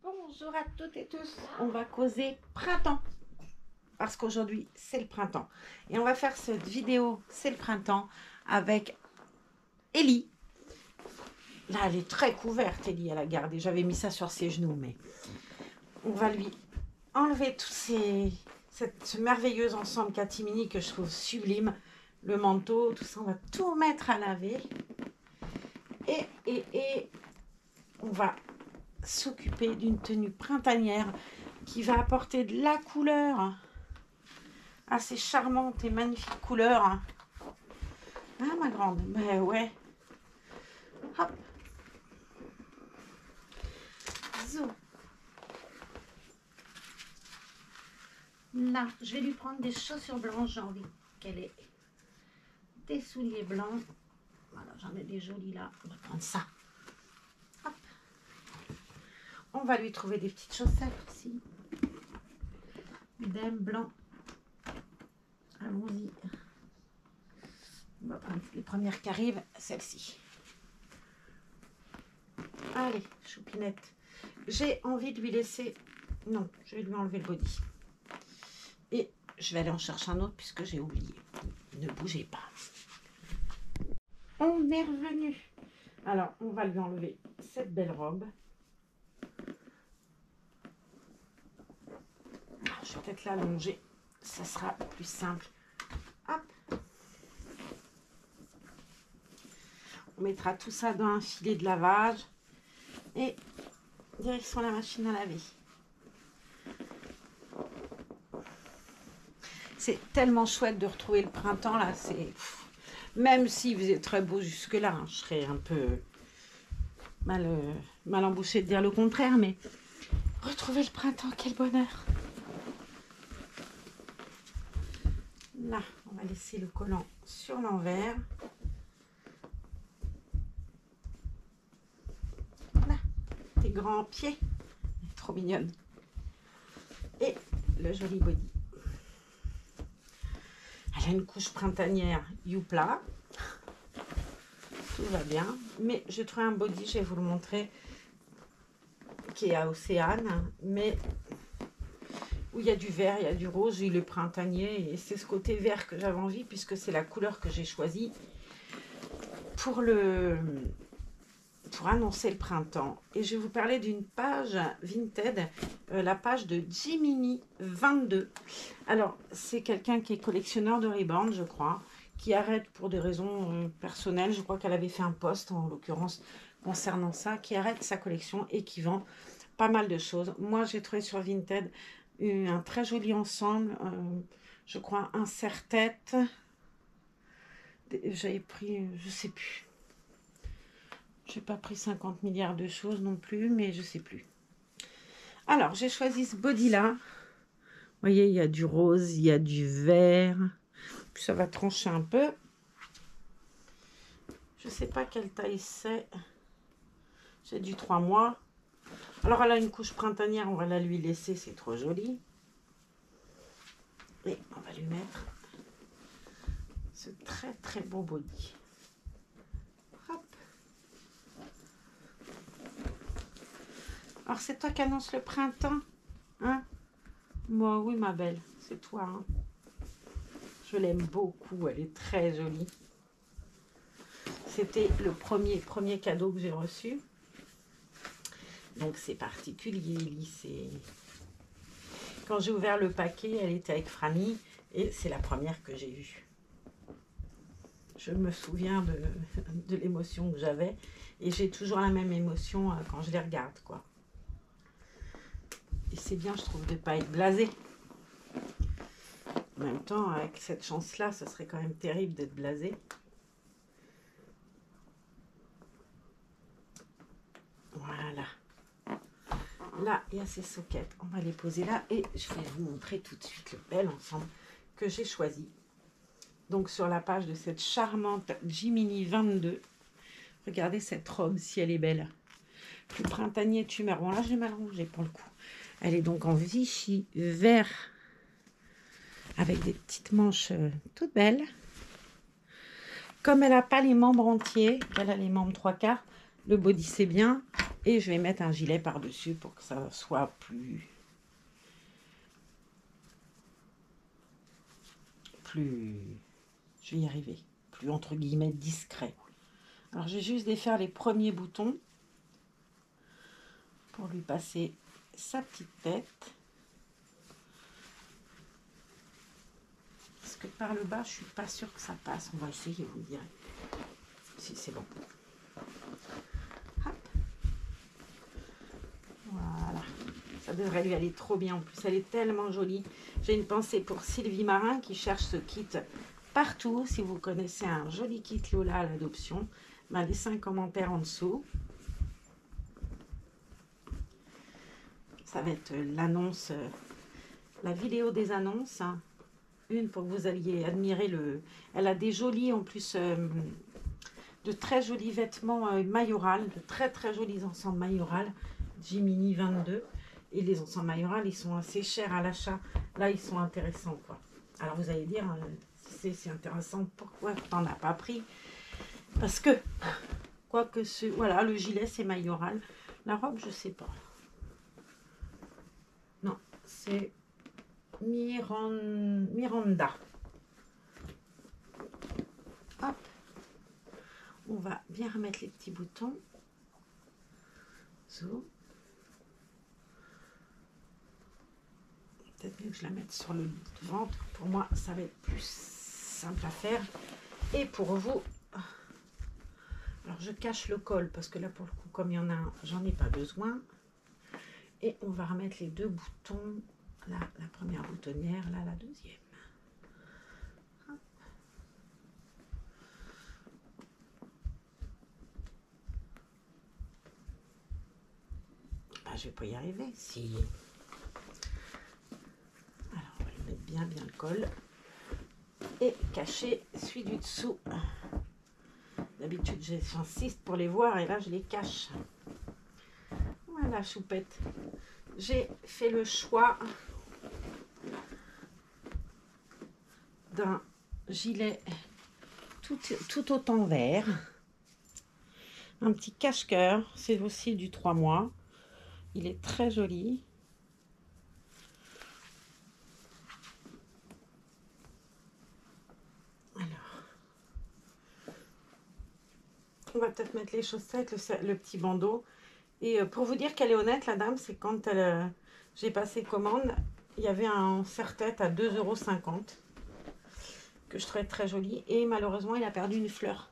Bonjour à toutes et tous, on va causer printemps parce qu'aujourd'hui c'est le printemps et on va faire cette vidéo c'est le printemps avec Ellie. Là elle est très couverte, Ellie, elle a gardé, j'avais mis ça sur ses genoux, mais on va lui enlever tout ce merveilleux ensemble catimini que je trouve sublime, le manteau, tout ça, on va tout mettre à laver et on va s'occuper d'une tenue printanière qui va apporter de la couleur à ces charmantes et magnifiques couleurs. Ah, ma grande, ben ouais. Hop. Zou. Là, je vais lui prendre des chaussures blanches, j'ai envie qu'elle ait des souliers blancs. Voilà, j'en ai des jolis là, on va prendre ça. Hop. On va lui trouver des petites chaussettes aussi. D'em blanc. Allons-y. On va prendre les premières qui arrivent, celle-ci. Allez, choupinette. J'ai envie de lui laisser... Non, je vais lui enlever le body. Et je vais aller en chercher un autre puisque j'ai oublié. Ne bougez pas. On est revenu. Alors, on va lui enlever cette belle robe. Alors, je vais peut-être l'allonger. Ça sera plus simple. Hop. On mettra tout ça dans un filet de lavage. Et direction la machine à laver. C'est tellement chouette de retrouver le printemps là. C'est même s'il faisait très beau jusque là, hein, je serais un peu mal embouchée de dire le contraire, mais retrouver le printemps, quel bonheur. Là, on va laisser le collant sur l'envers. Là, tes grands pieds, trop mignonne. Et le joli body. Elle a une couche printanière Youpla. Tout va bien. Mais je trouve un body, je vais vous le montrer, qui est à Océane, mais où il y a du vert, il y a du rose, il est printanier. Et c'est ce côté vert que j'avais envie, puisque c'est la couleur que j'ai choisie pour annoncer le printemps. Et je vais vous parler d'une page Vinted, la page de Jiminy 22. Alors, c'est quelqu'un qui est collectionneur de Ray-Ban, je crois, qui arrête pour des raisons personnelles. Je crois qu'elle avait fait un post, en l'occurrence, concernant ça, qui arrête sa collection et qui vend pas mal de choses. Moi, j'ai trouvé sur Vinted un très joli ensemble, je crois, un serre-tête. J'avais pris, je sais plus. J'ai pas pris 50 milliards de choses non plus, mais je sais plus. Alors, j'ai choisi ce body-là. Vous voyez, il y a du rose, il y a du vert. Puis ça va trancher un peu. Je sais pas quelle taille c'est. J'ai du 3 mois. Alors, elle a une couche printanière, on va la lui laisser, c'est trop joli. Et on va lui mettre ce très très beau body. Hop. Alors, c'est toi qui annonce le printemps, hein? Moi, oui, ma belle, c'est toi, hein? Je l'aime beaucoup, elle est très jolie. C'était le premier cadeau que j'ai reçu. Donc, c'est particulier, quand j'ai ouvert le paquet, elle était avec Franny et c'est la première que j'ai vue. Je me souviens de l'émotion que j'avais et j'ai toujours la même émotion quand je les regarde, quoi. Et c'est bien, je trouve, de ne pas être blasée. En même temps, avec cette chance-là, ce serait quand même terrible d'être blasée. Voilà. Là, il y a ces soquettes. On va les poser là et je vais vous montrer tout de suite le bel ensemble que j'ai choisi. Donc, sur la page de cette charmante Jiminy 22. Regardez cette robe, si elle est belle. Plus printanier tumeur. Bon, là, j'ai mal rangé pour le coup. Elle est donc en Vichy vert avec des petites manches toutes belles. Comme elle n'a pas les membres entiers, qu'elle a les membres 3/4, le body c'est bien. Et je vais mettre un gilet par-dessus pour que ça soit plus... Je vais y arriver. Plus entre guillemets discret. Alors je vais juste défaire les premiers boutons pour lui passer sa petite tête. Parce que par le bas, je suis pas sûre que ça passe. On va essayer, vous me direz. Si c'est bon. Hop. Voilà. Ça devrait lui aller trop bien. En plus, elle est tellement jolie. J'ai une pensée pour Sylvie Marin qui cherche ce kit partout. Si vous connaissez un joli kit Lola à l'adoption, ben, laissez un commentaire en dessous. Ça va être l'annonce, la vidéo des annonces. Une pour que vous alliez admirer le... Elle a des jolis, en plus, de très jolis vêtements majoral, de très très jolis ensembles majoral, Jiminy 22. Et les ensembles majoral, ils sont assez chers à l'achat. Là, ils sont intéressants, quoi. Alors, vous allez dire, c'est intéressant, pourquoi t'en as pas pris? Parce que, quoique ce... Voilà, le gilet, c'est majoral. La robe, je sais pas. Non, c'est Miranda. Hop. On va bien remettre les petits boutons. So. Peut-être mieux que je la mette sur le ventre. Pour moi, ça va être plus simple à faire. Et pour vous, alors je cache le col parce que là, pour le coup, comme il y en a un, j'en ai pas besoin. Et on va remettre les deux boutons. Là, la première boutonnière, là, la deuxième. Ah, je vais pas y arriver. Si. Alors, on va lui mettre bien le col. Et cacher celui du dessous. D'habitude, j'insiste pour les voir et là, je les cache. Voilà, choupette. J'ai fait le choix d'un gilet tout autant vert. Un petit cache-cœur. C'est aussi du 3 mois. Il est très joli. Alors, on va peut-être mettre les chaussettes, le petit bandeau. Et pour vous dire qu'elle est honnête, la dame, c'est quand j'ai passé commande, il y avait un serre-tête à 2,50 € que je trouvais très joli. Et malheureusement, il a perdu une fleur.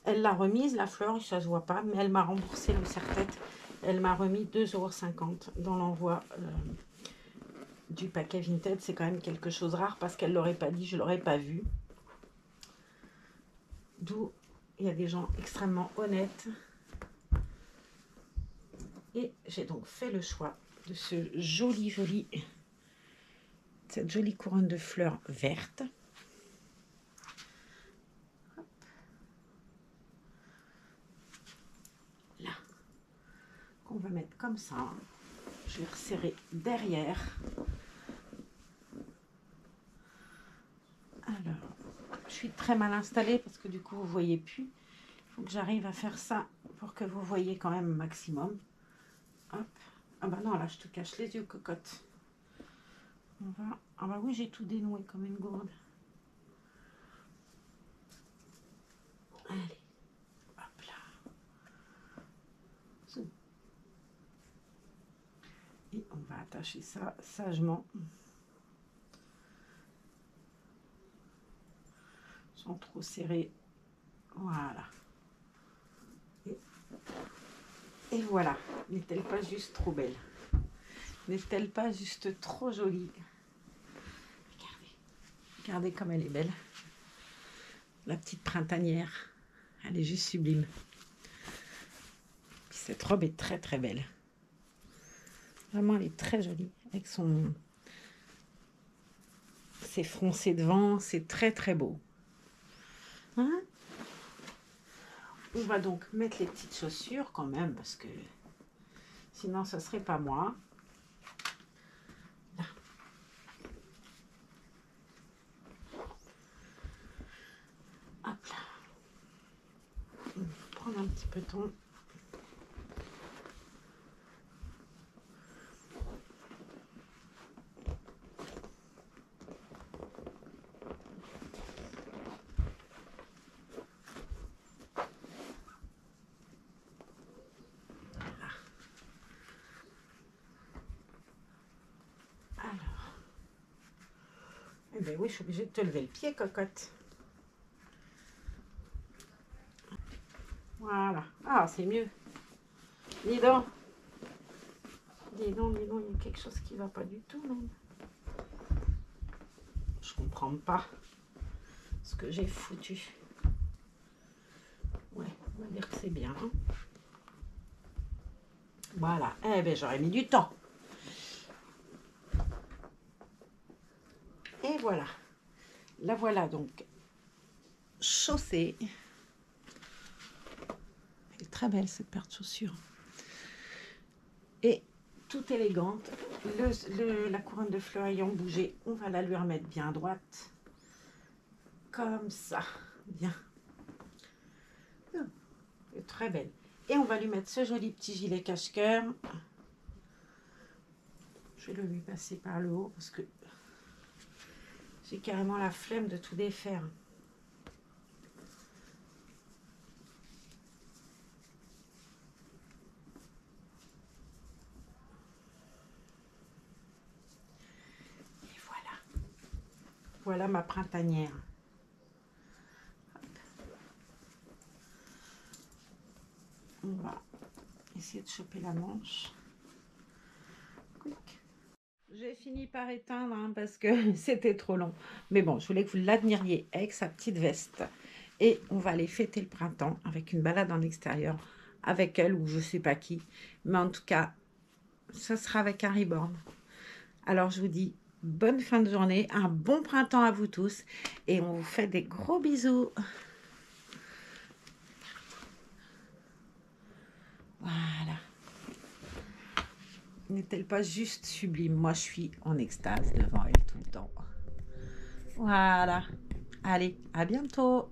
Elle l'a remise, la fleur, ça se voit pas, mais elle m'a remboursé le serre-tête. Elle m'a remis 2,50 € dans l'envoi du paquet Vinted. C'est quand même quelque chose de rare parce qu'elle ne l'aurait pas dit, je ne l'aurais pas vu. D'où il y a des gens extrêmement honnêtes. Et j'ai donc fait le choix de cette jolie couronne de fleurs vertes. Là, qu'on va mettre comme ça. Je vais resserrer derrière. Alors, je suis très mal installée parce que du coup, vous ne voyez plus. Il faut que j'arrive à faire ça pour que vous voyez quand même maximum. Hop. Ah bah non, là, je te cache les yeux, cocotte. On va... Ah bah oui, j'ai tout dénoué comme une gourde. Allez. Hop là. Zoom. Et on va attacher ça sagement. Sans trop serrer. Voilà. Et voilà. N'est-elle pas juste trop belle? N'est-elle pas juste trop jolie? Regardez. Regardez comme elle est belle. La petite printanière. Elle est juste sublime. Puis cette robe est très très belle. Vraiment, elle est très jolie. Avec ses froncés devant. C'est très très beau. Hein? On va donc mettre les petites chaussures quand même parce que sinon ce serait pas moi. Là. petit peu ton. Alors. Eh bien oui, je suis obligée de te lever le pied, cocotte. Voilà. Ah, c'est mieux. Dis donc. Dis donc, il y a quelque chose qui va pas du tout, même. Je comprends pas ce que j'ai foutu. Ouais, on va dire que c'est bien. Hein. Voilà. Eh bien, j'aurais mis du temps. Et voilà. La voilà donc chaussée. Elle est très belle cette paire de chaussures. Et toute élégante. La couronne de fleurs ayant bougé, on va la lui remettre bien droite. Comme ça. Bien. Elle est très belle. Et on va lui mettre ce joli petit gilet cache-cœur. Je vais le lui passer par le haut parce que j'ai carrément la flemme de tout défaire. Et voilà. Voilà ma printanière. On va essayer de choper la manche. J'ai fini par éteindre hein, parce que c'était trop long. Mais bon, je voulais que vous l'admiriez avec sa petite veste. Et on va aller fêter le printemps avec une balade en extérieur avec elle ou je sais pas qui. Mais en tout cas, ça sera avec un reborn. Alors je vous dis bonne fin de journée, un bon printemps à vous tous. Et on vous fait des gros bisous. Voilà. N'est-elle pas juste sublime? Moi, je suis en extase devant elle tout le temps. Voilà. Allez, à bientôt.